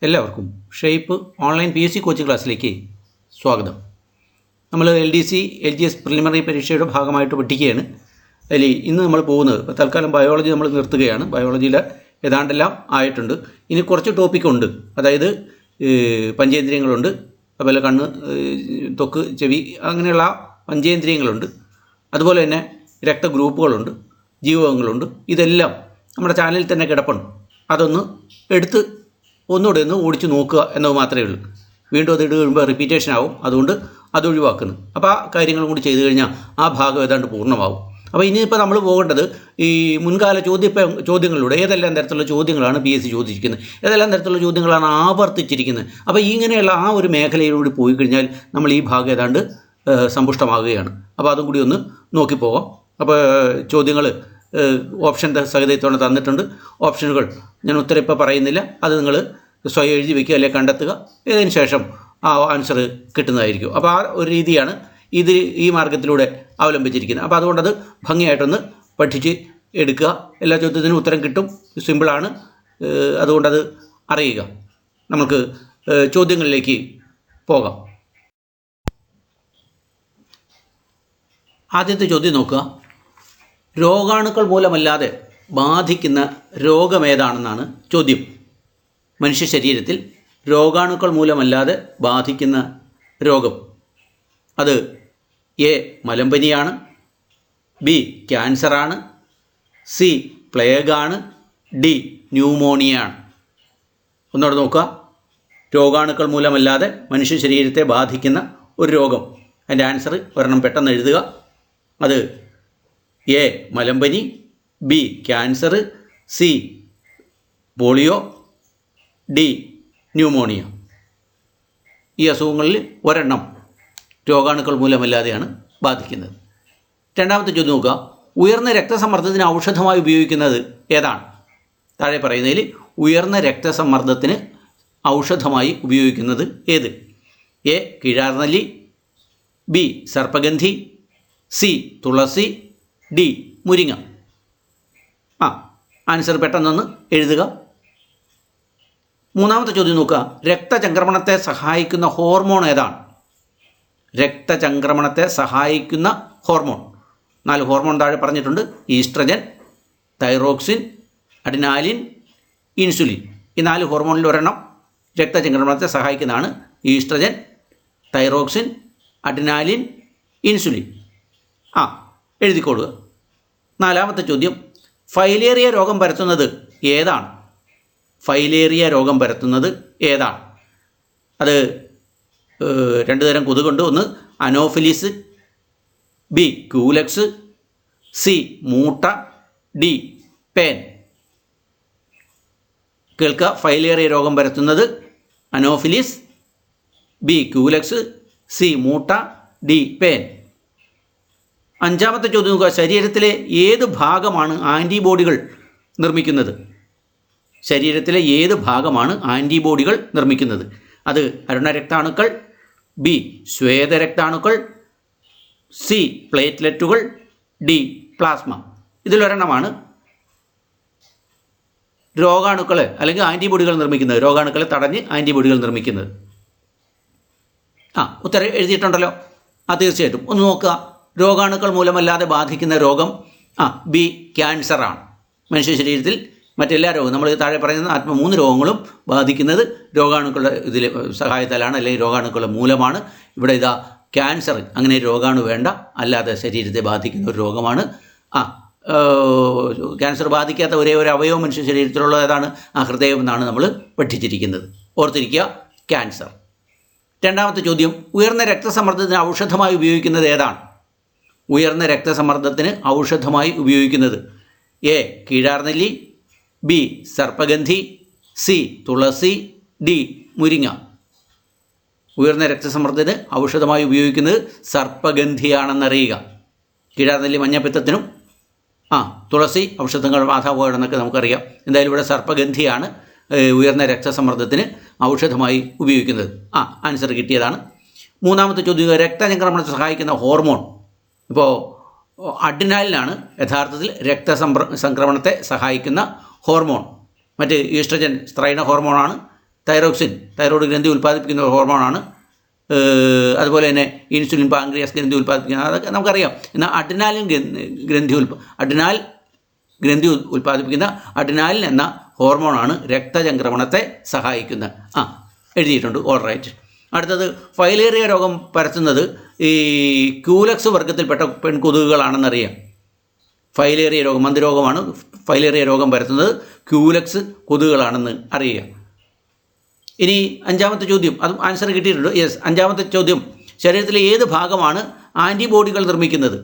എല്ലാവർക്കും shape online PSC coaching ക്ലാസ്സിലേക്ക് സ്വാഗതം. നമ്മൾ LDC LGS പ്രിലിമിനറി പരീക്ഷയുടെ ഭാഗമായിട്ട് പഠിക്കുകയാണ്. അതിൽ ഇന്ന് നമ്മൾ പോകുന്നത് തൽക്കാലം ബയോളജി നമ്മൾ നിർത്തുകയാണ്. ബയോളജിയിൽ ഏതാണ്ടെല്ലാം ആയിട്ടുണ്ട്. ഇനി കുറച്ച് ടോപ്പിക്കുണ്ട്. അതായത് പഞ്ചേന്ദ്രിയങ്ങളുണ്ട്, അതുപോലെ കണ്ണ്, ത്വക്ക്, ചെവി, അങ്ങനെയുള്ള പഞ്ചേന്ദ്രിയങ്ങളുണ്ട്. അതുപോലെ തന്നെ രക്തഗ്രൂപ്പുകളുണ്ട്, ജീവകങ്ങളുണ്ട്. ഇതെല്ലാം നമ്മുടെ ചാനലിൽ തന്നെ കിടപ്പുണ്ട്. അതൊന്ന് എടുത്ത് ഒന്നുകൂടെ ഒന്ന് ഓടിച്ച് നോക്കുക എന്നത് മാത്രമേ ഉള്ളൂ. വീണ്ടും അത് ഇടുമ്പോൾ റിപ്പീറ്റേഷൻ ആവും. അതുകൊണ്ട് അത് ഒഴിവാക്കുന്നു. അപ്പോൾ ആ കാര്യങ്ങളും കൂടി ചെയ്തു കഴിഞ്ഞാൽ ആ ഭാഗം ഏതാണ്ട് പൂർണ്ണമാവും. അപ്പോൾ ഇനിയിപ്പോൾ നമ്മൾ പോകേണ്ടത് ഈ മുൻകാല ചോദ്യങ്ങളിലൂടെ ഏതെല്ലാം തരത്തിലുള്ള ചോദ്യങ്ങളാണ് PSC ചോദിച്ചിരിക്കുന്നത്, ഏതെല്ലാം തരത്തിലുള്ള ചോദ്യങ്ങളാണ് ആവർത്തിച്ചിരിക്കുന്നത്. അപ്പോൾ ഇങ്ങനെയുള്ള ആ ഒരു മേഖലയിലൂടെ പോയി കഴിഞ്ഞാൽ നമ്മൾ ഈ ഭാഗം ഏതാണ്ട് സമ്പുഷ്ടമാകുകയാണ്. അപ്പോൾ അതും കൂടി ഒന്ന് നോക്കിപ്പോകാം. അപ്പോൾ ചോദ്യങ്ങൾ ഓപ്ഷൻ സഹിതത്തോടെ തന്നിട്ടുണ്ട്. ഓപ്ഷനുകൾ ഞാൻ ഉത്തരം ഇപ്പോൾ പറയുന്നില്ല, അത് നിങ്ങൾ സ്വയം എഴുതി വയ്ക്കുക അല്ലെങ്കിൽ കണ്ടെത്തുക. ഇതിന് ശേഷം ആ ആൻസർ കിട്ടുന്നതായിരിക്കും. അപ്പോൾ ആ ഒരു രീതിയാണ് ഈ മാർഗത്തിലൂടെ അവലംബിച്ചിരിക്കുന്നത്. അപ്പോൾ അതുകൊണ്ടത് ഭംഗിയായിട്ടൊന്ന് പഠിച്ച് എടുക്കുക. എല്ലാ ചോദ്യത്തിനും ഉത്തരം കിട്ടും, സിമ്പിളാണ്. അതുകൊണ്ടത് അറിയുക. നമുക്ക് ചോദ്യങ്ങളിലേക്ക് പോകാം. ആദ്യത്തെ ചോദ്യം നോക്കുക. രോഗാണുക്കൾ മൂലമല്ലാതെ ബാധിക്കുന്ന രോഗമേതാണെന്നാണ് ചോദ്യം. മനുഷ്യ ശരീരത്തിൽ രോഗാണുക്കൾ മൂലമല്ലാതെ ബാധിക്കുന്ന രോഗം അത് A മലമ്പനിയാണ്, B ക്യാൻസറാണ്, C പ്ലേഗാണ്, D ന്യൂമോണിയയാണ്. ഒന്നുകൂടെ നോക്കുക. രോഗാണുക്കൾ മൂലമല്ലാതെ മനുഷ്യ ശരീരത്തെ ബാധിക്കുന്ന ഒരു രോഗം. അതിൻ്റെ ആൻസർ ഒരെണ്ണം പെട്ടെന്ന് എഴുതുക. അത് A മലമ്പനി, B cancer, C polio, D pneumonia. ഈ അസുഖങ്ങളിൽ ഒരെണ്ണം രോഗാണുക്കൾ മൂലമല്ലാതെയാണ് ബാധിക്കുന്നത്. രണ്ടാമത്തെ ചോദ്യം നോക്കുക. ഉയർന്ന രക്തസമ്മർദ്ദത്തിന് ഔഷധമായി ഉപയോഗിക്കുന്നത് ഏതാണ്? താഴെ പറയുന്നതിൽ ഉയർന്ന രക്തസമ്മർദ്ദത്തിന് ഔഷധമായി ഉപയോഗിക്കുന്നത് ഏത്? A കീഴാർനെല്ലി, B സർപ്പഗന്ധി, C തുളസി, D മുരിങ്ങ. ആൻസർ പെട്ടെന്നൊന്ന് എഴുതുക. മൂന്നാമത്തെ ചോദ്യം നോക്കുക. രക്തചംക്രമണത്തെ സഹായിക്കുന്ന ഹോർമോൺ ഏതാണ്? രക്തചംക്രമണത്തെ സഹായിക്കുന്ന ഹോർമോൺ 4 ഹോർമോൺ താഴെ പറഞ്ഞിട്ടുണ്ട്. Oestrogen, thyroxine, adrenaline, insulin. ഈ 4 ഹോർമോണിൽ ഒരെണ്ണം രക്തചംക്രമണത്തെ സഹായിക്കുന്നതാണ്. Oestrogen, thyroxine, adrenaline, insulin. എഴുതിക്കൊള്ളുക. നാലാമത്തെ ചോദ്യം. ഫൈലേറിയ രോഗം പരത്തുന്നത് ഏതാണ്? ഫൈലേറിയ രോഗം പരത്തുന്നത് ഏതാണ്? അത് 2 തരം കൊതുകുണ്ട്. ഒന്ന് അനോഫിലിസ്, B ക്യൂലക്സ്, C മൂട്ട, D പേൻ. കേൾക്കുക. ഫൈലേറിയ രോഗം പരത്തുന്നത് അനോഫിലിസ്, B ക്യൂലക്സ്, C മൂട്ട, D പേൻ. അഞ്ചാമത്തെ ചോദ്യം നോക്കുക. ശരീരത്തിലെ ഏത് ഭാഗമാണ് ആൻറ്റിബോഡികൾ നിർമ്മിക്കുന്നത്? ശരീരത്തിലെ ഏത് ഭാഗമാണ് ആൻറ്റിബോഡികൾ നിർമ്മിക്കുന്നത്? അത് അരുണരക്താണുക്കൾ, B ശ്വേതരക്താണുക്കൾ, C പ്ലേറ്റ്ലെറ്റുകൾ, D പ്ലാസ്മ. ഇതിലൊരെണ്ണമാണ് രോഗാണുക്കളെ അല്ലെങ്കിൽ ആൻറ്റിബോഡികൾ നിർമ്മിക്കുന്നത്. രോഗാണുക്കളെ തടഞ്ഞ് ആൻറ്റിബോഡികൾ നിർമ്മിക്കുന്നത്. ഉത്തരം എഴുതിയിട്ടുണ്ടല്ലോ. തീർച്ചയായിട്ടും ഒന്ന് നോക്കുക. രോഗാണുക്കൾ മൂലമല്ലാതെ ബാധിക്കുന്ന രോഗം B ക്യാൻസറാണ്. മനുഷ്യ ശരീരത്തിൽ മറ്റെല്ലാ രോഗവും നമ്മൾ താഴെ പറയുന്ന 3 രോഗങ്ങളും ബാധിക്കുന്നത് രോഗാണുക്കളുടെ സഹായത്താലാണ്, അല്ലെങ്കിൽ രോഗാണുക്കളുടെ മൂലമാണ്. ഇവിടെ ഇതാ ക്യാൻസർ അങ്ങനെ രോഗാണു വേണ്ട, അല്ലാതെ ശരീരത്തെ ബാധിക്കുന്ന ഒരു രോഗമാണ്. ക്യാൻസർ ബാധിക്കാത്ത ഒരേ ഒരു അവയവം മനുഷ്യ ശരീരത്തിലുള്ള ഏതാണ്? ഹൃദയം എന്നാണ് നമ്മൾ പഠിച്ചിരിക്കുന്നത്. ഓർത്തിരിക്കുക, ക്യാൻസർ. രണ്ടാമത്തെ ചോദ്യം. ഉയർന്ന രക്തസമ്മർദ്ദത്തിന് ഔഷധമായി ഉപയോഗിക്കുന്നത് ഏതാണ്? ഉയർന്ന രക്തസമ്മർദ്ദത്തിന് ഔഷധമായി ഉപയോഗിക്കുന്നത് A കീഴാർനെല്ലി, B സർപ്പഗന്ധി, C തുളസി, D മുരിങ്ങ. ഉയർന്ന രക്തസമ്മർദ്ദത്തിന് ഔഷധമായി ഉപയോഗിക്കുന്നത് സർപ്പഗന്ധിയാണെന്നറിയുക. കീഴാർനെല്ലി മഞ്ഞപ്പിത്തത്തിനും, തുളസി ഔഷധങ്ങൾ ബാധാപോകണമെന്നൊക്കെ നമുക്കറിയാം. എന്തായാലും ഇവിടെ സർപ്പഗന്ധിയാണ് ഉയർന്ന രക്തസമ്മർദ്ദത്തിന് ഔഷധമായി ഉപയോഗിക്കുന്നത്. ആൻസർ കിട്ടിയതാണ്. മൂന്നാമത്തെ ചോദ്യം. രക്തചംക്രമണത്തെ സഹായിക്കുന്ന ഹോർമോൺ. ഇപ്പോൾ അഡ്രിനാലിനാണ് യഥാർത്ഥത്തിൽ രക്തസംക്രമണത്തെ സഹായിക്കുന്ന ഹോർമോൺ. മറ്റ് ഈസ്ട്രജൻ സ്ത്രൈണ ഹോർമോണാണ്. തൈറോക്സിൻ തൈറോയ്ഡ് ഗ്രന്ഥി ഉൽപ്പാദിപ്പിക്കുന്ന ഒരു ഹോർമോണാണ്. അതുപോലെ തന്നെ ഇൻസുലിൻ പാൻക്രിയാസ് ഗ്രന്ഥി ഉൽപ്പാദിപ്പിക്കുന്നത്, അതൊക്കെ നമുക്കറിയാം. എന്നാൽ അഡ്രിനാലിൻ ഗ്രന്ഥി ഉൽപ്പാദിപ്പിക്കുന്ന അഡ്രിനാലിൻ എന്ന ഹോർമോണാണ് രക്തചംക്രമണത്തെ സഹായിക്കുന്നത്. എഴുതിയിട്ടുണ്ട്. All right. അടുത്തത് ഫൈലേറിയ രോഗം പരത്തുന്നത് ഈ ക്യൂലക്സ് വർഗത്തിൽപ്പെട്ട പെൺകൊതുകുകളാണെന്നറിയാം. ഫൈലേറിയ രോഗം മന്ദരോഗമാണ്. ഫൈലേറിയ രോഗം പരത്തുന്നത് ക്യൂലക്സ് കൊതുകുകളാണെന്ന് അറിയുക. ഇനി അഞ്ചാമത്തെ ചോദ്യം, അതും ആൻസർ കിട്ടിയിട്ടുണ്ട്. യെസ്, അഞ്ചാമത്തെ ചോദ്യം, ശരീരത്തിലെ ഏത് ഭാഗമാണ് ആൻറ്റിബോഡികൾ നിർമ്മിക്കുന്നത്?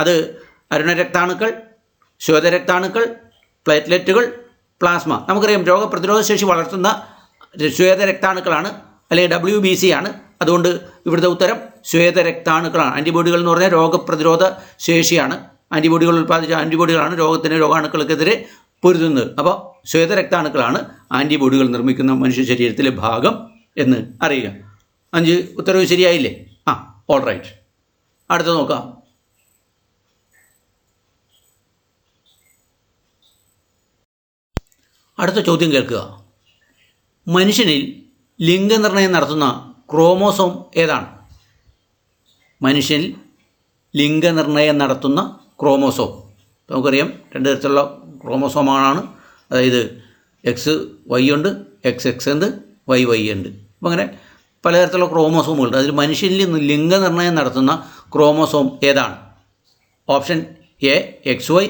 അത് അരുണരക്താണുക്കൾ, ശ്വേതരക്താണുക്കൾ, പ്ലേറ്റ്ലെറ്റുകൾ, പ്ലാസ്മ. നമുക്കറിയാം രോഗപ്രതിരോധ ശേഷി വളർത്തുന്ന ശ്വേതരക്താണുക്കളാണ്, അല്ലെങ്കിൽ WBC ആണ്. അതുകൊണ്ട് ഇവിടുത്തെ ഉത്തരം ശ്വേതരക്താണുക്കളാണ്. ആൻറ്റിബോഡികൾ എന്ന് പറഞ്ഞാൽ രോഗപ്രതിരോധ ശേഷിയാണ്. ആൻറ്റിബോഡികൾ ഉൽപ്പാദിച്ച ആൻറ്റിബോഡികളാണ് രോഗാണുക്കൾക്കെതിരെ പൊരുതുന്നത്. അപ്പോൾ ശ്വേതരക്താണുക്കളാണ് ആൻറ്റിബോഡികൾ നിർമ്മിക്കുന്ന മനുഷ്യ ശരീരത്തിലെ ഭാഗം എന്ന് അറിയുക. 5 ഉത്തരവ് ശരിയായില്ലേ? All right. അടുത്ത നോക്കാം. അടുത്ത ചോദ്യം കേൾക്കുക. മനുഷ്യനിൽ ലിംഗനിർണയം നടത്തുന്ന ക്രോമോസോം ഏതാണ്? മനുഷ്യനിൽ ലിംഗനിർണയം നടത്തുന്ന ക്രോമോസോം നമുക്കറിയാം 2 തരത്തിലുള്ള ക്രോമോസോമാണ്. അതായത് XY ഉണ്ട്, XX ഉണ്ട്, YY ഉണ്ട്. അപ്പോൾ അങ്ങനെ പലതരത്തിലുള്ള ക്രോമോസോമുകളുണ്ട്. അതിൽ മനുഷ്യനിൽ ലിംഗനിർണയം നടത്തുന്ന ക്രോമോസോം ഏതാണ്? Option A XY,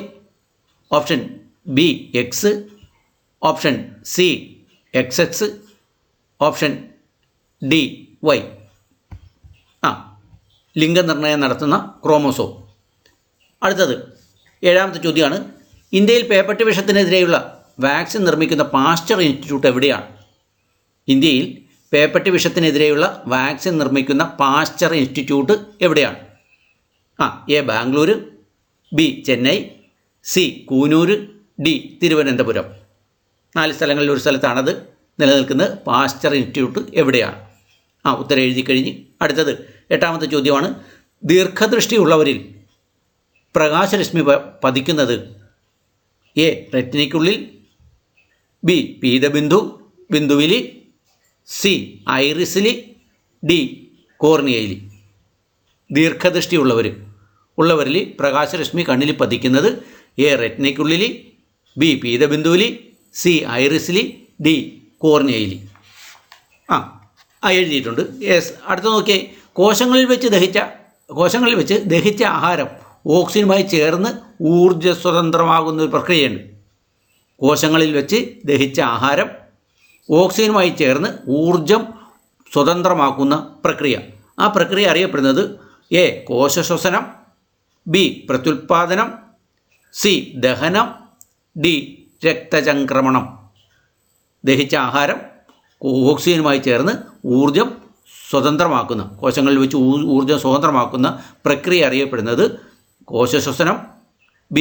option B X, option C XX, option D Y. ലിംഗനിർണയം നടത്തുന്ന ക്രോമോസോം. അടുത്തത് 7ാമത്തെ ചോദ്യമാണ്. ഇന്ത്യയിൽ പേപ്പട്ടി വിഷത്തിനെതിരെയുള്ള വാക്സിൻ നിർമ്മിക്കുന്ന പാസ്ചർ ഇൻസ്റ്റിറ്റ്യൂട്ട് എവിടെയാണ്? ഇന്ത്യയിൽ പേപ്പട്ടി വിഷത്തിനെതിരെയുള്ള വാക്സിൻ നിർമ്മിക്കുന്ന പാസ്ചർ ഇൻസ്റ്റിറ്റ്യൂട്ട് എവിടെയാണ്? A Bangalore, B Chennai, C Coonoor, D Thiruvananthapuram. 4 സ്ഥലങ്ങളിൽ ഒരു സ്ഥലത്താണത് നിലനിൽക്കുന്നത്. പാസ്ചർ ഇൻസ്റ്റിറ്റ്യൂട്ട് എവിടെയാണ്? ഉത്തരം എഴുതി കഴിഞ്ഞ്. അടുത്തത് 8ാമത്തെ ചോദ്യമാണ്. ദീർഘദൃഷ്ടിയുള്ളവരിൽ പ്രകാശരശ്മി പതിക്കുന്നത് A റെറ്റിനയ്ക്കുള്ളിൽ, B ബിന്ദുവിൽ, C ഐറിസിൽ, D കോർണിയയിൽ. ദീർഘദൃഷ്ടിയുള്ളവരിൽ പ്രകാശരശ്മി കണ്ണിൽ പതിക്കുന്നത് A റെറ്റിനയ്ക്കുള്ളിൽ, B പീതബിന്ദുവിൽ, C ഐറിസിൽ, D കോർണിയയിൽ. എഴുതിയിട്ടുണ്ട്. യെസ്. അടുത്ത നോക്കിയേ. കോശങ്ങളിൽ വെച്ച് ദഹിച്ച ആഹാരം ഓക്സിജനുമായി ചേർന്ന് ഊർജ്ജസ്വതന്ത്രമാകുന്ന ഒരു പ്രക്രിയയുണ്ട്. കോശങ്ങളിൽ വെച്ച് ദഹിച്ച ആഹാരം ഓക്സിജനുമായി ചേർന്ന് ഊർജം സ്വതന്ത്രമാക്കുന്ന പ്രക്രിയ. ആ പ്രക്രിയ അറിയപ്പെടുന്നത് A കോശശ്വസനം, B പ്രത്യുൽപാദനം, C ദഹനം, D രക്തചംക്രമണം. ദഹിച്ച ആഹാരം ഓക്സിജനുമായി ചേർന്ന് ഊർജം സ്വതന്ത്രമാക്കുന്ന, കോശങ്ങളിൽ വെച്ച് ഊർജം സ്വതന്ത്രമാക്കുന്ന പ്രക്രിയ അറിയപ്പെടുന്നത് കോശശ്വസനം, B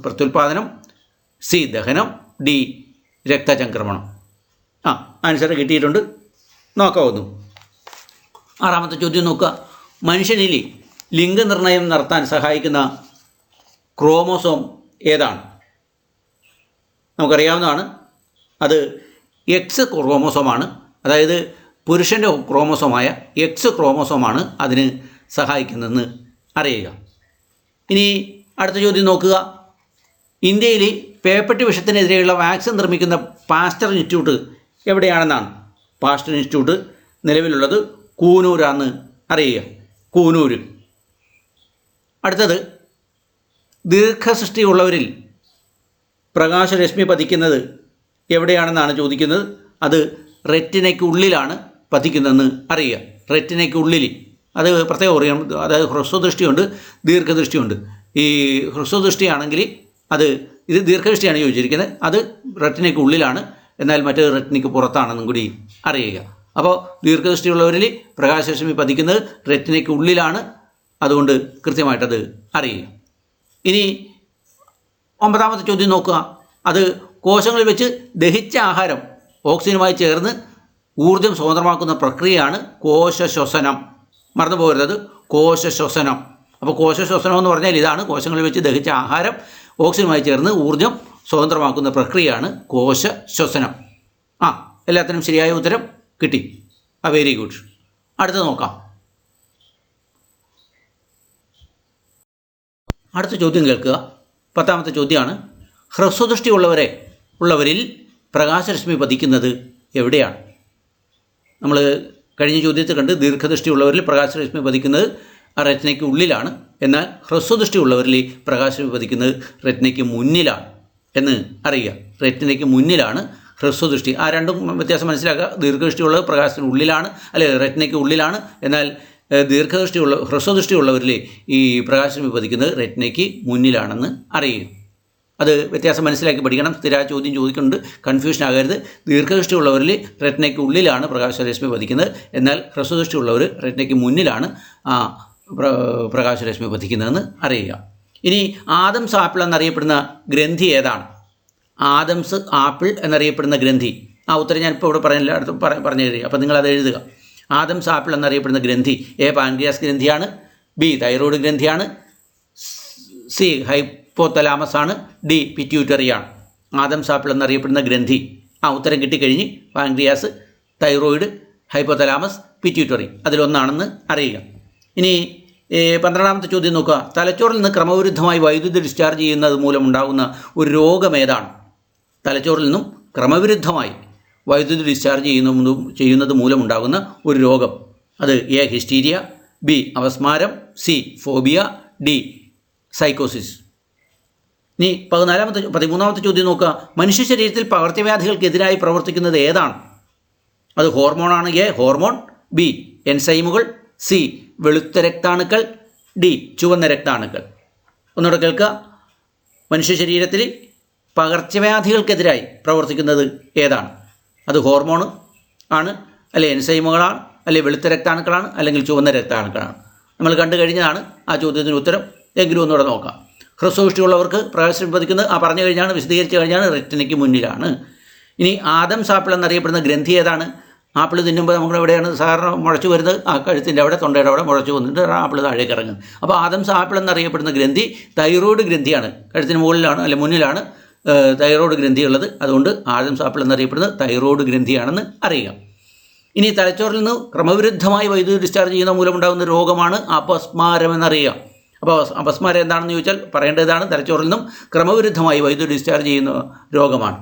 പ്രത്യുൽപാദനം, C ദഹനം, D രക്തചംക്രമണം. ആൻസർ കിട്ടിയിട്ടുണ്ട്. നോക്കാവുന്നു. 6ാമത്തെ ചോദ്യം നോക്കുക. മനുഷ്യനിൽ ലിംഗനിർണയം നടത്താൻ സഹായിക്കുന്ന ക്രോമോസോം ഏതാണ്? നമുക്കറിയാവുന്നതാണ്. അത് X ക്രോമോസോമാണ്. അതായത് പുരുഷൻ്റെ ക്രോമോസോമായ X ക്രോമോസോമാണ് അതിന് സഹായിക്കുന്നതെന്ന് അറിയുക. ഇനി അടുത്ത ചോദ്യം നോക്കുക. ഇന്ത്യയിൽ പേപ്പട്ടി വിഷത്തിനെതിരെയുള്ള വാക്സിൻ നിർമ്മിക്കുന്ന പാസ്ചർ ഇൻസ്റ്റിറ്റ്യൂട്ട് എവിടെയാണെന്നാണ്. പാസ്ചർ ഇൻസ്റ്റിറ്റ്യൂട്ട് നിലവിലുള്ളത് കൂനൂരാണെന്ന് അറിയുക. കൂനൂർ. അടുത്തത് ദീർഘസൃഷ്ടിയുള്ളവരിൽ പ്രകാശരശ്മി പതിക്കുന്നത് എവിടെയാണെന്നാണ് ചോദിക്കുന്നത്. അത് റെറ്റിനയ്ക്കുള്ളിലാണ് പതിക്കുന്നതെന്ന് അറിയുക. റെറ്റിനയ്ക്കുള്ളിൽ. അത് പ്രത്യേകം അറിയാം. അതായത് ഹ്രസ്വദൃഷ്ടിയുണ്ട്, ദീർഘദൃഷ്ടിയുണ്ട്. ഈ ഹ്രസ്വദൃഷ്ടിയാണെങ്കിൽ ഇത് ദീർഘദൃഷ്ടിയാണ് ചോദിച്ചിരിക്കുന്നത്. അത് റെറ്റിനയ്ക്കുള്ളിലാണ്, എന്നാൽ മറ്റേത് റെറ്റിനയ്ക്ക് പുറത്താണെന്നും കൂടി അറിയുക. അപ്പോൾ ദീർഘദൃഷ്ടിയുള്ളവരിൽ പ്രകാശരശ്മി പതിക്കുന്നത് റെറ്റിനയ്ക്കുള്ളിലാണ്. അതുകൊണ്ട് കൃത്യമായിട്ടത് അറിയുക. ഇനി 9ാമത്തെ ചോദ്യം നോക്കുക. അത് കോശങ്ങളിൽ വെച്ച് ദഹിച്ച ആഹാരം ഓക്സിജനുമായി ചേർന്ന് ഊർജം സ്വതന്ത്രമാക്കുന്ന പ്രക്രിയയാണ് കോശശ്വസനം. മറന്നു പോകരുത്, കോശശ്വസനം. അപ്പോൾ കോശശ്വസനം എന്ന് പറഞ്ഞാൽ ഇതാണ്. കോശങ്ങളിൽ വെച്ച് ദഹിച്ച ആഹാരം ഓക്സിജനുമായി ചേർന്ന് ഊർജം സ്വതന്ത്രമാക്കുന്ന പ്രക്രിയയാണ് കോശശ്വസനം. എല്ലാത്തിനും ശരിയായ ഉത്തരം കിട്ടി. Very good. അടുത്ത നോക്കാം. അടുത്ത ചോദ്യം കേൾക്കുക. 10ാമത്തെ ചോദ്യമാണ്. ഹ്രസ്വദൃഷ്ടി ഉള്ളവരിൽ പ്രകാശരശ്മി പതിക്കുന്നത് എവിടെയാണ്? നമ്മൾ കഴിഞ്ഞ ചോദ്യത്തിൽ കണ്ട് ദീർഘദൃഷ്ടിയുള്ളവരിൽ പ്രകാശരശ്മി പതിക്കുന്നത് റെറ്റിനയ്ക്ക് ഉള്ളിലാണ്. എന്നാൽ ഹ്രസ്വദൃഷ്ടി ഉള്ളവരിൽ പ്രകാശരശ്മി പതിക്കുന്നത് റെറ്റിനയ്ക്ക് മുന്നിലാണ് എന്ന് അറിയുക. റെറ്റിനയ്ക്ക് മുന്നിലാണ് ഹ്രസ്വദൃഷ്ടി. ആ രണ്ടും വ്യത്യാസം മനസ്സിലാക്കുക. ദീർഘദൃഷ്ടിയുള്ളത് പ്രകാശത്തിന് ഉള്ളിലാണ്, അല്ലെ റെറ്റിനയ്ക്ക് ഉള്ളിലാണ്. എന്നാൽ ഹ്രസ്വദൃഷ്ടിയുള്ളവരിൽ ഈ പ്രകാശരശ്മി പതിക്കുന്നത് റെറ്റിനയ്ക്ക് മുന്നിലാണെന്ന് അറിയുക. അത് വ്യത്യാസം മനസ്സിലാക്കി പഠിക്കണം. സ്ഥിരമായ ചോദ്യം ചോദിക്കുന്നുണ്ട്, കൺഫ്യൂഷൻ ആകരുത്. ദീർഘദൃഷ്ടിയുള്ളവരിൽ റെറ്റിനയ്ക്ക് ഉള്ളിലാണ് പ്രകാശരശ്മി പതിക്കുന്നത്. എന്നാൽ ഹ്രസ്വദൃഷ്ടിയുള്ളവർ റെറ്റിനയ്ക്ക് മുന്നിലാണ് പ്രകാശരശ്മി പതിക്കുന്നതെന്ന് അറിയുക. ഇനി ആദംസ് ആപ്പിൾ എന്നറിയപ്പെടുന്ന ഗ്രന്ഥി ഏതാണ്? ആദംസ് ആപ്പിൾ എന്നറിയപ്പെടുന്ന ഗ്രന്ഥി. ഉത്തരം ഞാനിപ്പോൾ ഇവിടെ പറയുന്നില്ല, അടുത്ത് പറഞ്ഞു തരിക. അപ്പോൾ നിങ്ങളത് എഴുതുക. ആദംസ് ആപ്പിൾ എന്നറിയപ്പെടുന്ന ഗ്രന്ഥി എ പാൻക്രിയാസ് ഗ്രന്ഥിയാണ്, ബി തൈറോയ്ഡ് ഗ്രന്ഥിയാണ്, സി ഹൈപ്പോതലാമസ് ആണ്, ഡി പിറ്റ്യൂട്ടറിയാണ്. ആദംസ് ആപ്പിൾ എന്നറിയപ്പെടുന്ന ഗ്രന്ഥി. ഉത്തരം കിട്ടിക്കഴിഞ്ഞ് പാൻക്രിയാസ്, തൈറോയ്ഡ്, ഹൈപ്പോതലാമസ്, പിറ്റ്യൂട്ടറി അതിലൊന്നാണെന്ന് അറിയുക. ഇനി 12ാമത്തെ ചോദ്യം നോക്കുക. തലച്ചോറിൽ നിന്ന് ക്രമവിരുദ്ധമായി വൈദ്യുതി ഡിസ്ചാർജ് ചെയ്യുന്നത് മൂലമുണ്ടാകുന്ന ഒരു രോഗം ഏതാണ്? തലച്ചോറിൽ നിന്നും ക്രമവിരുദ്ധമായി വൈദ്യുതി ഡിസ്ചാർജ് ചെയ്യുന്നത് മൂലമുണ്ടാകുന്ന ഒരു രോഗം. അത് എ ഹിസ്റ്റീരിയ, ബി അപസ്മാരം, സി ഫോബിയ, ഡി സൈക്കോസിസ്. ഇനി 13ാമത്തെ ചോദ്യം നോക്കുക. മനുഷ്യ ശരീരത്തിൽ പകർച്ചവ്യാധികൾക്കെതിരായി പ്രവർത്തിക്കുന്നത് ഏതാണ്? അത് ഹോർമോണാണ്. എ ഹോർമോൺ, ബി എൻസൈമുകൾ, സി വെളുത്ത രക്താണുക്കൾ, ഡി ചുവന്ന രക്താണുക്കൾ. ഒന്നുകൂടെ കേൾക്കുക. മനുഷ്യ ശരീരത്തിൽ പകർച്ചവ്യാധികൾക്കെതിരായി പ്രവർത്തിക്കുന്നത് ഏതാണ്? അത് ഹോർമോൺ ആണ്, അല്ലെ എൻസൈമുകളാണ്, അല്ലെ വെളുത്ത രക്താണുക്കളാണ്, അല്ലെങ്കിൽ ചുവന്ന രക്താണുക്കളാണ്. നമ്മൾ കണ്ടു കഴിഞ്ഞതാണ് ആ ചോദ്യത്തിന് ഉത്തരം. എങ്കിലും ഒന്നുകൂടെ നോക്കാം. ഹ്രസ്വദൃഷ്ടിയുള്ളവർക്ക് പ്രകാശം പതിക്കുന്നത് പറഞ്ഞു കഴിഞ്ഞാണ്, വിശദീകരിച്ച് കഴിഞ്ഞാണ് റെറ്റിനയ്ക്ക് മുന്നിലാണ്. ഇനി ആദംസ് ആപ്പിൾ എന്നറിയപ്പെടുന്ന ഗ്രന്ഥി ഏതാണ്? ആപ്പിൾ തിന്നുമ്പോൾ നമുക്ക് എവിടെയാണ് സാധാരണ മുളച്ചു വരുന്നത്? കഴുത്തിൻ്റെ അവിടെ, തൊണ്ടയുടെ അവിടെ മുളച്ചു വന്നിട്ട് ആപ്പിൾ താഴേക്ക് ഇറങ്ങുന്നത്. അപ്പോൾ ആദംസ് ആപ്പിൾ എന്നറിയപ്പെടുന്ന ഗ്രന്ഥി തൈറോയ്ഡ് ഗ്രന്ഥിയാണ്. കഴുത്തിന് മുകളിലാണ്, അല്ലെ മുന്നിലാണ് തൈറോയ്ഡ് ഗ്രന്ഥി ഉള്ളത്. അതുകൊണ്ട് ആദംസ് ആപ്പിൾ എന്നറിയപ്പെടുന്നത് തൈറോയ്ഡ് ഗ്രന്ഥിയാണെന്ന് അറിയുക. ഇനി തലച്ചോറിൽ നിന്ന് ക്രമവിരുദ്ധമായി വൈദ്യുതി ഡിസ്ചാർജ് ചെയ്യുന്ന മൂലമുണ്ടാകുന്ന രോഗമാണ് അപസ്മാരം എന്നറിയുക. അപ്പോൾ അപസ്മാരം എന്താണെന്ന് ചോദിച്ചാൽ പറയേണ്ടതാണ്, തലച്ചോറിൽ നിന്നും ക്രമവിരുദ്ധമായി വൈദ്യുതി ഡിസ്ചാർജ് ചെയ്യുന്ന രോഗമാണ്.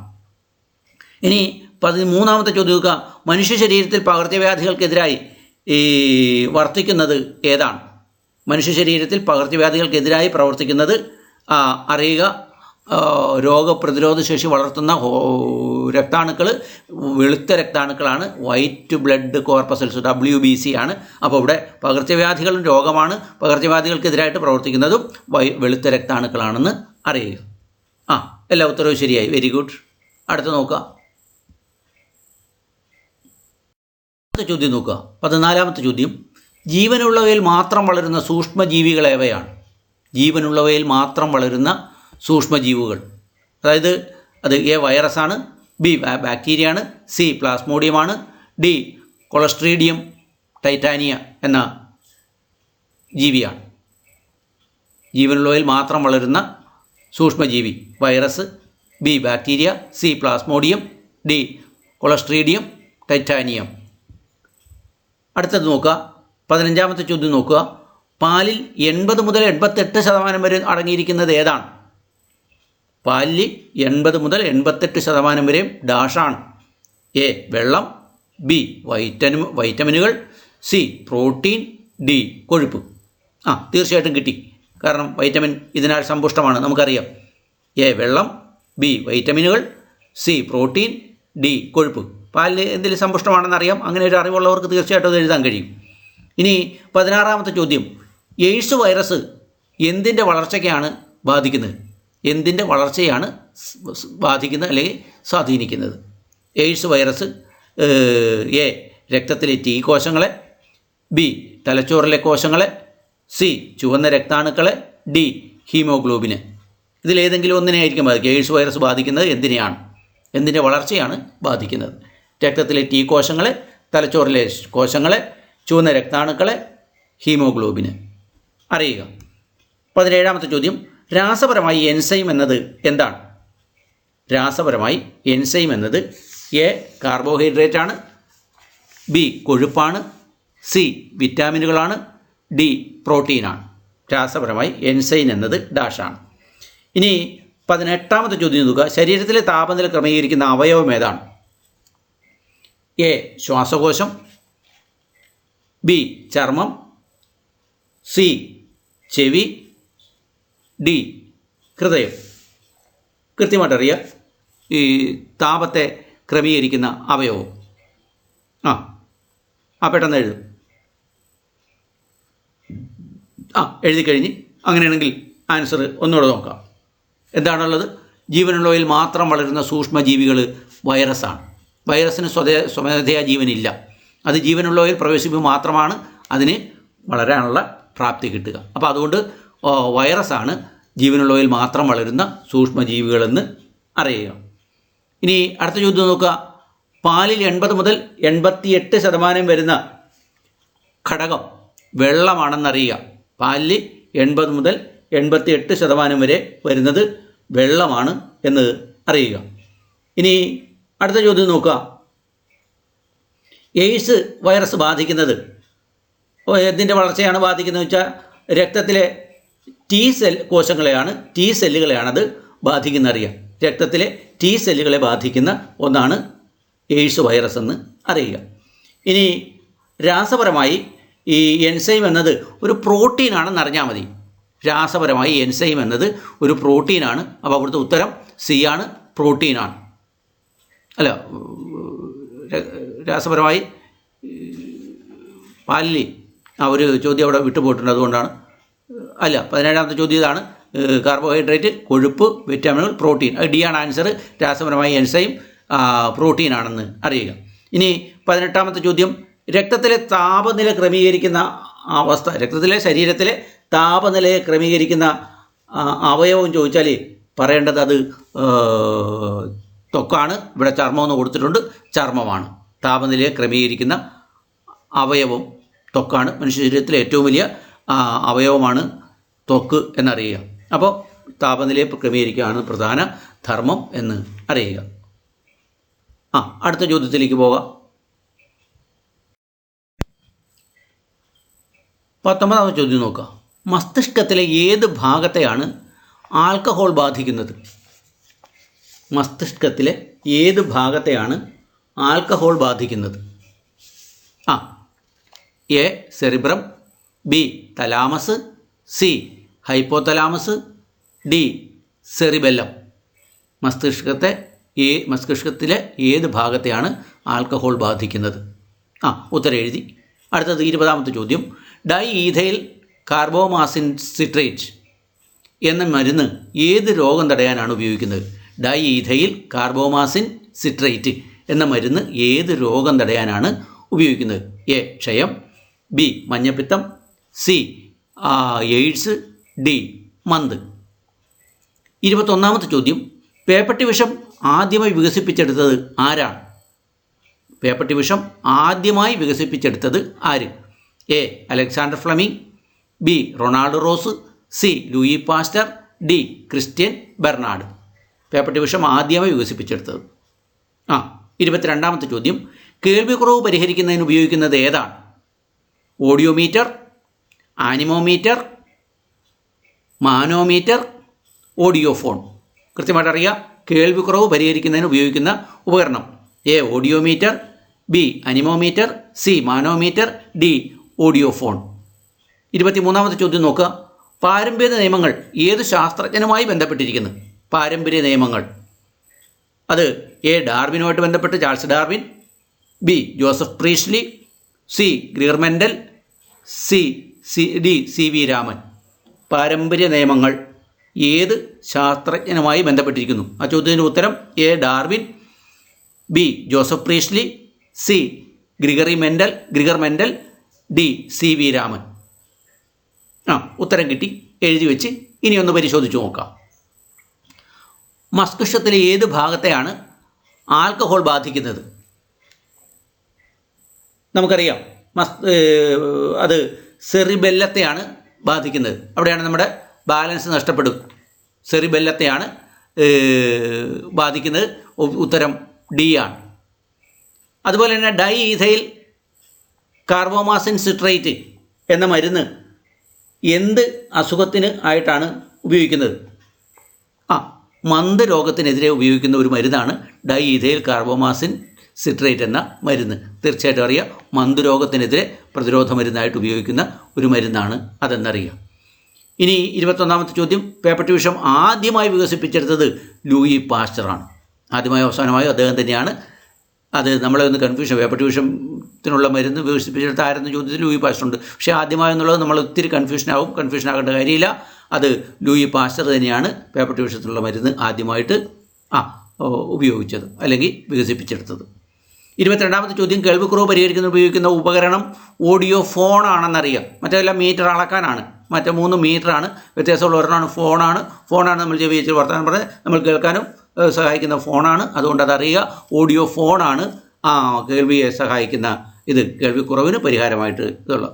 ഇനി 13ാമത്തെ ചോദ്യം നോക്കുക. മനുഷ്യ ശരീരത്തിൽ പകർച്ചവ്യാധികൾക്കെതിരായി വർത്തിക്കുന്നത് ഏതാണ്? മനുഷ്യ ശരീരത്തിൽ പകർച്ചവ്യാധികൾക്കെതിരായി പ്രവർത്തിക്കുന്നത് അറിയുക. രോഗപ്രതിരോധ ശേഷി വളർത്തുന്ന രക്താണുക്കൾ വെളുത്ത രക്താണുക്കളാണ്. വൈറ്റ് ബ്ലഡ് കോർപ്പസൽസ്, WBC ആണ്. അപ്പോൾ ഇവിടെ പകർച്ചവ്യാധികളും രോഗമാണ്. പകർച്ചവ്യാധികൾക്കെതിരായിട്ട് പ്രവർത്തിക്കുന്നതും വെളുത്ത രക്താണുക്കളാണെന്ന് അറിയുക. എല്ലാ ഉത്തരവും ശരിയായി. Very good. അടുത്ത് നോക്കുക. അടുത്ത ചോദ്യം നോക്കുക. 14ാമത്തെ ചോദ്യം. ജീവനുള്ളവയിൽ മാത്രം വളരുന്ന സൂക്ഷ്മജീവികൾ ഏവയാണ്? ജീവനുള്ളവയിൽ മാത്രം വളരുന്ന സൂക്ഷ്മജീവികൾ. അതായത് അത് എ വൈറസാണ്, ബി ബാക്ടീരിയയാണ്, സി പ്ലാസ്മോഡിയമാണ്, ഡി കൊളസ്ട്രീഡിയം ടൈറ്റാനിയ എന്ന ജീവിയാണ്. ജീവനുള്ളവയിൽ മാത്രം വളരുന്ന സൂക്ഷ്മജീവി virus, B bacteria, C plasmodium, D clostridium titanium. അടുത്തത് നോക്കുക. 15ാമത്തെ ചോദ്യം നോക്കുക. പാലിൽ 80 മുതൽ 88% വരെ അടങ്ങിയിരിക്കുന്നത് ഏതാണ്? പാലിൽ 80 മുതൽ 88% വരെയും ഡാഷാണ്. എ വെള്ളം, ബി വൈറ്റമിനുകൾ, സി പ്രോട്ടീൻ, ഡി കൊഴുപ്പ്. തീർച്ചയായിട്ടും കിട്ടി. കാരണം വൈറ്റമിൻ ഇതിനാൽ സമ്പുഷ്ടമാണ്, നമുക്കറിയാം. എ വെള്ളം, ബി വൈറ്റമിനുകൾ, സി പ്രോട്ടീൻ, ഡി കൊഴുപ്പ്. പാലിൽ എന്തിൽ സമ്പുഷ്ടമാണെന്നറിയാം. അങ്ങനെ ഒരു അറിവുള്ളവർക്ക് തീർച്ചയായിട്ടും അത് എഴുതാൻ കഴിയും. ഇനി 16ാമത്തെ ചോദ്യം. എയ്ഡ്സ് വൈറസ് എന്തിൻ്റെ വളർച്ചയ്ക്കാണ് ബാധിക്കുന്നത്? എന്തിൻ്റെ വളർച്ചയാണ് ബാധിക്കുന്നത് അല്ലെങ്കിൽ സ്വാധീനിക്കുന്നത്? എയ്ഡ്സ് വൈറസ് എ രക്തത്തിലെ T കോശങ്ങളെ, ബി തലച്ചോറിലെ കോശങ്ങളെ, സി ചുവന്ന രക്താണുക്കളെ, ഡി ഹീമോഗ്ലോബിന്. ഇതിലേതെങ്കിലും ഒന്നിനെയായിരിക്കും ബാധിക്കുക. എയ്ഡ്സ് വൈറസ് ബാധിക്കുന്നത് എന്തിനെയാണ്? എന്തിൻ്റെ വളർച്ചയാണ് ബാധിക്കുന്നത്? രക്തത്തിലെ T കോശങ്ങളെ, തലച്ചോറിലെ കോശങ്ങളെ, ചുവന്ന രക്താണുക്കളെ, ഹീമോഗ്ലോബിന്. അറിയുക. 17ാമത്തെ ചോദ്യം. രാസപരമായി എൻസൈം എന്നത് എന്താണ്? രാസപരമായി എൻസൈം എന്നത് എ കാർബോഹൈഡ്രേറ്റ് ആണ്, ബി കൊഴുപ്പാണ്, സി വിറ്റാമിനുകളാണ്, ഡി പ്രോട്ടീനാണ്. രാസപരമായി എൻസൈം എന്നത് ഡാഷാണ്. ഇനി 18ാമത്തെ ചോദ്യം നോക്കുക. ശരീരത്തിലെ താപനില ക്രമീകരിക്കുന്ന അവയവം ഏതാണ്? എ ശ്വാസകോശം, ബി ചർമ്മം, സി ചെവി, ഡി ഹൃദയം. കൃത്യമായിട്ട് അറിയുക ഈ താപത്തെ ക്രമീകരിക്കുന്ന അവയവം. പെട്ടെന്ന് എഴുതും. എഴുതി കഴിഞ്ഞ് അങ്ങനെയാണെങ്കിൽ ആൻസർ ഒന്നുകൂടെ നോക്കാം. എന്താണുള്ളത്? ജീവനുള്ളവയിൽ മാത്രം വളരുന്ന സൂക്ഷ്മജീവികൾ വൈറസാണ്. വൈറസിന് സ്വമേധയാ ജീവനില്ല. അത് ജീവനുള്ളവയിൽ പ്രവേശിക്കുമ്പോൾ മാത്രമാണ് അതിന് വളരാനുള്ള പ്രാപ്തി കിട്ടുക. അപ്പോൾ അതുകൊണ്ട് വൈറസാണ് ജീവനുള്ളവയിൽ മാത്രം വളരുന്ന സൂക്ഷ്മജീവികളെന്ന് അറിയുക. ഇനി അടുത്ത ചോദ്യം നോക്കുക. പാലിൽ 80 മുതൽ 88% വരുന്ന ഘടകം വെള്ളമാണെന്നറിയുക. പാലിൽ 80 മുതൽ 88% വരെ വരുന്നത് വെള്ളമാണ് എന്ന് അറിയുക. ഇനി അടുത്ത ചോദ്യം നോക്കുക. എയ്ഡ്സ് വൈറസ് ബാധിക്കുന്നത് എന്തിൻ്റെ വളർച്ചയാണ് ബാധിക്കുന്നത് വെച്ചാൽ രക്തത്തിലെ ടി സെല്ലുകളെയാണ് അത് ബാധിക്കുന്ന അറിയാം. രക്തത്തിലെ ടി സെല്ലുകളെ ബാധിക്കുന്ന ഒന്നാണ് എയ്ഡ്സ് വൈറസ് എന്ന് അറിയുക. ഇനി രാസപരമായി ഈ എൻസൈം എന്നത് ഒരു പ്രോട്ടീനാണെന്ന് അറിഞ്ഞാൽ മതി. രാസപരമായി എൻസൈം എന്നത് ഒരു പ്രോട്ടീനാണ്. അപ്പോൾ അവിടുത്തെ ഉത്തരം സി ആണ്, പ്രോട്ടീനാണ്. അല്ല, രാസപരമായി പാലിൽ ഒരു ചോദ്യം അവിടെ വിട്ടുപോയിട്ടുണ്ട്, അതുകൊണ്ടാണ്. അല്ല, 17ാമത്തെ ചോദ്യം ഇതാണ്. കാർബോഹൈഡ്രേറ്റ്, കൊഴുപ്പ്, വിറ്റാമിനുകൾ, പ്രോട്ടീൻ. ഡി ആണ് ആൻസർ. രാസപരമായി എൻസൈം പ്രോട്ടീനാണെന്ന് അറിയുക. ഇനി 18ാമത്തെ ചോദ്യം. രക്തത്തിലെ താപനില ക്രമീകരിക്കുന്ന അവസ്ഥ, ശരീരത്തിലെ താപനിലയെ ക്രമീകരിക്കുന്ന അവയവം ചോദിച്ചാൽ പറയേണ്ടത് അത് ത്വക്കാണ്. ഇവിടെ ചർമ്മമെന്ന് കൊടുത്തിട്ടുണ്ട്, ചർമ്മമാണ്. താപനിലയെ ക്രമീകരിക്കുന്ന അവയവം ത്വക്കാണ്. മനുഷ്യ ശരീരത്തിലെ ഏറ്റവും വലിയ അവയവമാണ് ത്വക്ക് എന്നറിയുക. അപ്പോൾ താപനിലയെ ക്രമീകരിക്കുകയാണ് പ്രധാന ധർമ്മം എന്ന് അറിയുക. അടുത്ത ചോദ്യത്തിലേക്ക് പോകാം. 19ാമത്തെ ചോദ്യം നോക്കുക. മസ്തിഷ്കത്തിലെ ഏത് ഭാഗത്തെയാണ് ആൽക്കഹോൾ ബാധിക്കുന്നത്? മസ്തിഷ്കത്തിലെ ഏത് ഭാഗത്തെയാണ് ആൽക്കഹോൾ ബാധിക്കുന്നത്? A cerebrum, B thalamus, C hypothalamus, D cerebellum. മസ്തിഷ്കത്തിലെ ഏത് ഭാഗത്തെയാണ് ആൽക്കഹോൾ ബാധിക്കുന്നത്? ഉത്തരം എഴുതി. അടുത്തത് 20ാമത്തെ ചോദ്യം. ഡൈ ഈഥൈൽ കാർബോമാസിൻ സിട്രേറ്റ് എന്ന മരുന്ന് ഏത് രോഗം തടയാനാണ് ഉപയോഗിക്കുന്നത്? ഡൈ ഈഥൈൽ കാർബോമാസിൻ സിട്രേറ്റ് എന്ന മരുന്ന് ഏത് രോഗം തടയാനാണ് ഉപയോഗിക്കുന്നത്? എ ക്ഷയം, ബി മഞ്ഞപ്പിത്തം, സി എയ്ഡ്സ്, ഡി മന്ത്. 21ാമത്തെ ചോദ്യം. പേപ്പട്ടി വിഷം ആദ്യമായി വികസിപ്പിച്ചെടുത്തത് ആരാണ്? പേപ്പട്ടി വിഷം ആദ്യമായി വികസിപ്പിച്ചെടുത്തത് ആര്? A Alexander Fleming, B Ronald Ross, C Louis Pasteur, D Christian Bernard. പേപ്പട്ടി വിഷം ആദ്യമായി വികസിപ്പിച്ചെടുത്തത്. 22ാമത്തെ ചോദ്യം. കേൾവിക്കുറവ് പരിഹരിക്കുന്നതിന് ഉപയോഗിക്കുന്നത് ഏതാണ്? Audiometer, anemometer, manometer, audiophone. കൃത്യമായിട്ട് അറിയുക. കേൾവിക്കുറവ് പരിഹരിക്കുന്നതിന് ഉപയോഗിക്കുന്ന ഉപകരണം. A audiometer, B anemometer, C manometer, D audiophone. 23ാമത്തെ ചോദ്യം നോക്കുക. പാരമ്പര്യ നിയമങ്ങൾ ഏത് ശാസ്ത്രജ്ഞനുമായി ബന്ധപ്പെട്ടിരിക്കുന്നു? പാരമ്പര്യ നിയമങ്ങൾ അത് എ ഡാർവിനുമായിട്ട് ബന്ധപ്പെട്ട് Charles Darwin, B Joseph Priestley, C Gregor Mendel, D C V Raman. പാരമ്പര്യ നിയമങ്ങൾ ഏത് ശാസ്ത്രജ്ഞനുമായി ബന്ധപ്പെട്ടിരിക്കുന്നു? ആ ചോദ്യത്തിൻ്റെ ഉത്തരം A Darwin, B Joseph Priestley, C Gregor Mendel, D C V Raman. ഉത്തരം കിട്ടി. എഴുതി വെച്ച് ഇനി ഒന്ന് പരിശോധിച്ച് നോക്കാം. മസ്തിഷ്കത്തിലെ ഏത് ഭാഗത്തെയാണ് ആൽക്കഹോൾ ബാധിക്കുന്നത്? നമുക്കറിയാം അത് സെറിബെല്ലത്തെയാണ് ബാധിക്കുന്നത്. അവിടെയാണ് നമ്മുടെ ബാലൻസ് നഷ്ടപ്പെടും. സെറിബെല്ലത്തെയാണ് ബാധിക്കുന്നത്. ഉത്തരം ഡി ആണ്. അതുപോലെ തന്നെ ഡൈ ഈഥൈൽ കാർബോമാസിൻ സിട്രേറ്റ് എന്ന മരുന്ന് എന്ത് അസുഖത്തിന് ആയിട്ടാണ് ഉപയോഗിക്കുന്നത്? മന്ത് രോഗത്തിനെതിരെ ഉപയോഗിക്കുന്ന ഒരു മരുന്നാണ് ഡൈ ഈഥൈൽ കാർബോമാസിൻ സിട്രേറ്റ് എന്ന മരുന്ന്. തീർച്ചയായിട്ടും അറിയാം, മന്ത് രോഗത്തിനെതിരെ പ്രതിരോധ മരുന്നായിട്ട് ഉപയോഗിക്കുന്ന ഒരു മരുന്നാണ് അതെന്നറിയാം. ഇനി 21ാമത്തെ ചോദ്യം, പേപ്പർ ട്യൂഷൻ ആദ്യമായി വികസിപ്പിച്ചെടുത്തത് ലൂയി പാസ്റ്ററാണ്. ആദ്യമായും അവസാനമായും അദ്ദേഹം തന്നെയാണ്. അത് നമ്മളെ ഒന്ന് പേപ്പർ ട്യൂഷനുള്ള മരുന്ന് വികസിപ്പിച്ചെടുത്ത ആരെന്ന ചോദ്യത്തിൽ ലൂയി പാസ്റ്റർ ഉണ്ട്. പക്ഷേ ആദ്യമായെന്നുള്ളത് നമ്മൾ ഒത്തിരി കൺഫ്യൂഷൻ ആകേണ്ട കാര്യമില്ല. അത് ലൂയി പാസ്റ്റർ തന്നെയാണ് പേപ്പർ ട്യൂഷനുള്ള മരുന്ന് ആദ്യമായിട്ട് ഉപയോഗിച്ചത് അല്ലെങ്കിൽ വികസിപ്പിച്ചെടുത്തത്. 22ാമത്തെ ചോദ്യം, കേൾവിക്കുറവ് പരിഹരിക്കുന്നതിന് ഉപയോഗിക്കുന്ന ഉപകരണം ഓഡിയോ ഫോണാണെന്നറിയാം. മറ്റെല്ലാം മീറ്റർ അളക്കാനാണ്, മറ്റേ 3 മീറ്ററാണ്. വ്യത്യാസമുള്ള ഒരെണ്ണമാണ് ഫോണാണ് നമ്മൾ ചെവി വെച്ച് വർത്തമാനം പറഞ്ഞ് നമ്മൾ കേൾക്കാനും സഹായിക്കുന്ന ഫോണാണ്. അതുകൊണ്ട് അതറിയുക, ഓഡിയോ ഫോണാണ് കേൾവിയെ സഹായിക്കുന്ന കേൾവിക്കുറവിന് പരിഹാരമായിട്ട് ഇതുള്ളത്.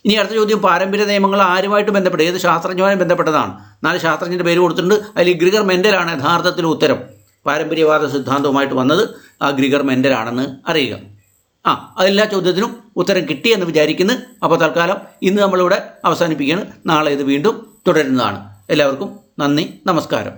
ഇനി അടുത്ത ചോദ്യം, പാരമ്പര്യ നിയമങ്ങൾ ആരുമായിട്ട് ബന്ധപ്പെട്ട്, ഏത് ശാസ്ത്രജ്ഞനുമായി ബന്ധപ്പെട്ടതാണ്? 4 ശാസ്ത്രജ്ഞൻ്റെ പേര് കൊടുത്തിട്ടുണ്ട്. അതിൽ ഗ്രിഗർ മെൻഡലാണ് യഥാർത്ഥത്തിൽ ഉത്തരം. പാരമ്പര്യവാദ സിദ്ധാന്തവുമായിട്ട് വന്നത് ഗ്രിഗർ മെൻഡലാണെന്ന് അറിയുക. എല്ലാ ചോദ്യത്തിനും ഉത്തരം കിട്ടിയെന്ന് വിചാരിക്കുന്നു. അപ്പോൾ തൽക്കാലം ഇന്ന് നമ്മളിവിടെ അവസാനിപ്പിക്കുകയാണ്. നാളെ ഇത് വീണ്ടും തുടരുന്നതാണ്. എല്ലാവർക്കും നന്ദി, നമസ്കാരം.